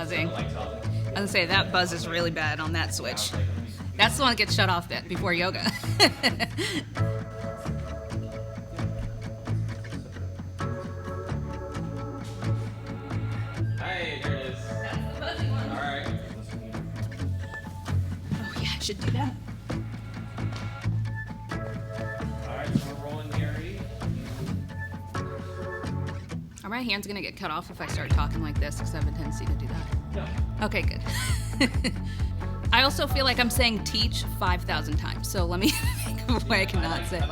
buzzing. I was gonna say, that buzz is really bad on that switch. That's the one that gets shut off before yoga. Hey, there it is. That's the buzzing one. All right. Oh yeah, I should do that. All right, so we're rolling here. Are my hands gonna get cut off if I start talking like this? Because I have a tendency to do that. No. Okay, good. I also feel like I'm saying teach 5,000 times, so let me think of a way I cannot say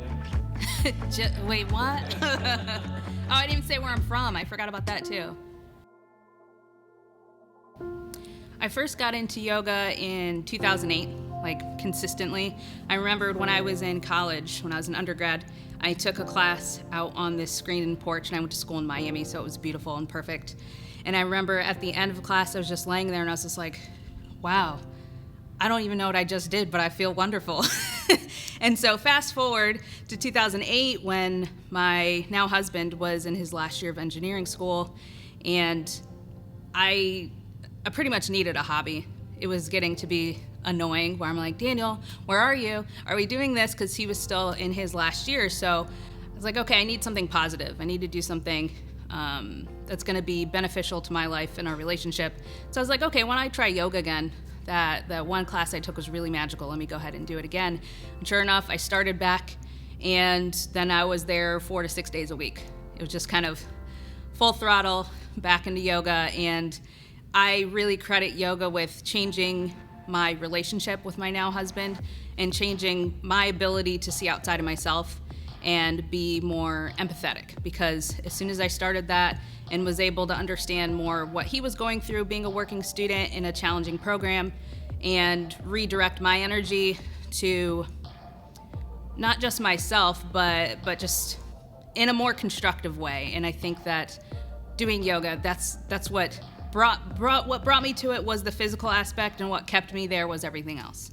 it. Wait, what? Oh, I didn't even say where I'm from. I forgot about that too. I first got into yoga in 2008, like consistently. I remembered when I was in college, when I was an undergrad, I took a class out on this screened porch, and I went to school in Miami, so it was beautiful and perfect. And I remember at the end of class, I was just laying there, and I was just like, wow, I don't even know what I just did, but I feel wonderful. And so fast forward to 2008, when my now husband was in his last year of engineering school, and I pretty much needed a hobby. It was getting to be annoying, where I'm like, Daniel, where are you? Are we doing this? Because he was still in his last year. So I was like, okay, I need something positive. I need to do something that's going to be beneficial to my life and our relationship. So I was like, okay, why don't I try yoga again? That one class I took was really magical. Let me go ahead and do it again. And sure enough, I started back, and then I was there 4 to 6 days a week. It was just kind of full throttle back into yoga, and I really credit yoga with changing my relationship with my now husband and changing my ability to see outside of myself and be more empathetic, because as soon as I started that and was able to understand more what he was going through being a working student in a challenging program, and redirect my energy to not just myself, but just in a more constructive way. And I think that doing yoga, that's what brought me to it was the physical aspect, and what kept me there was everything else.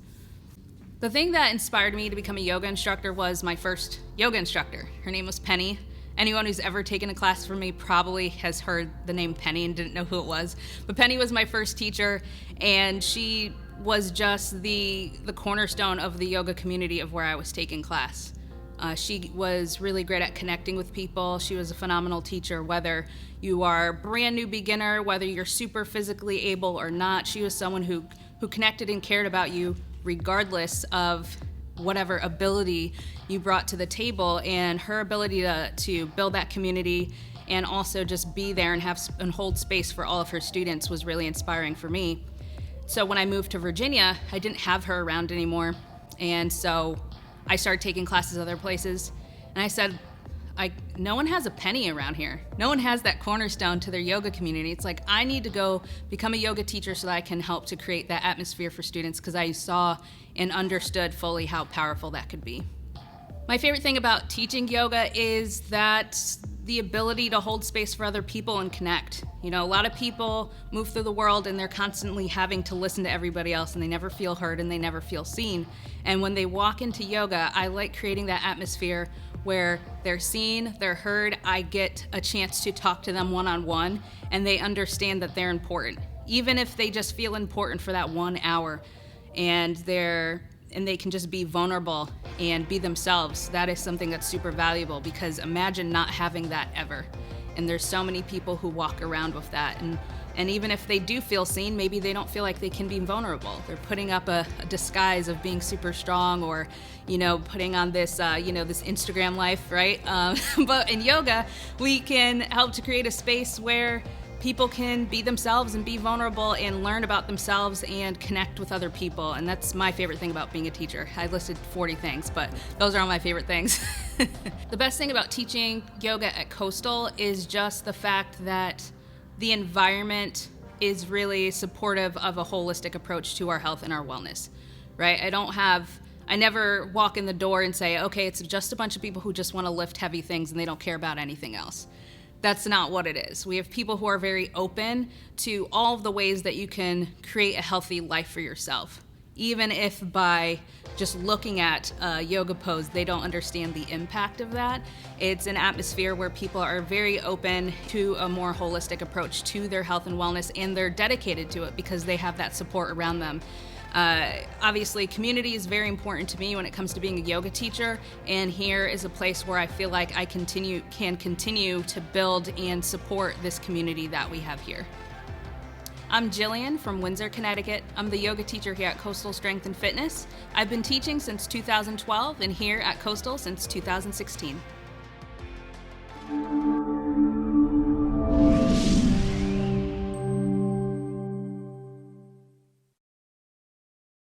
The thing that inspired me to become a yoga instructor was my first yoga instructor. Her name was Penny. Anyone who's ever taken a class from me probably has heard the name Penny and didn't know who it was. But Penny was my first teacher, and she was just the cornerstone of the yoga community of where I was taking class. She was really great at connecting with people. She was a phenomenal teacher, whether you are a brand new beginner, whether you're super physically able or not. She was someone who connected and cared about you regardless of whatever ability you brought to the table. And her ability to build that community and also just be there and hold space for all of her students was really inspiring for me. So when I moved to Virginia, I didn't have her around anymore. And so I started taking classes other places, and I said, no one has a Penny around here. No one has that cornerstone to their yoga community. It's like, I need to go become a yoga teacher so that I can help to create that atmosphere for students, because I saw and understood fully how powerful that could be. My favorite thing about teaching yoga is that the ability to hold space for other people and connect. You know, a lot of people move through the world and they're constantly having to listen to everybody else, and they never feel heard and they never feel seen. And when they walk into yoga, I like creating that atmosphere where they're seen, they're heard. I get a chance to talk to them one-on-one, and they understand that they're important, even if they just feel important for that 1 hour, and they can just be vulnerable and be themselves. That is something that's super valuable, because imagine not having that ever. And there's so many people who walk around with that. And even if they do feel seen, maybe they don't feel like they can be vulnerable. They're putting up a disguise of being super strong, or, putting on this, this Instagram life, right? But in yoga, we can help to create a space where people can be themselves and be vulnerable and learn about themselves and connect with other people. And that's my favorite thing about being a teacher. I listed 40 things, but those are all my favorite things. The best thing about teaching yoga at Coastal is just the fact that the environment is really supportive of a holistic approach to our health and our wellness, right? I never walk in the door and say, okay, it's just a bunch of people who just want to lift heavy things and they don't care about anything else. That's not what it is. We have people who are very open to all of the ways that you can create a healthy life for yourself. even if by just looking at a yoga pose they don't understand the impact of that. It's an atmosphere where people are very open to a more holistic approach to their health and wellness, and they're dedicated to it because they have that support around them. Obviously, community is very important to me when it comes to being a yoga teacher, and here is a place where I feel like I can continue to build and support this community that we have here. I'm Jillian from Windsor, Connecticut. I'm the yoga teacher here at Coastal Strength and Fitness. I've been teaching since 2012 and here at Coastal since 2016.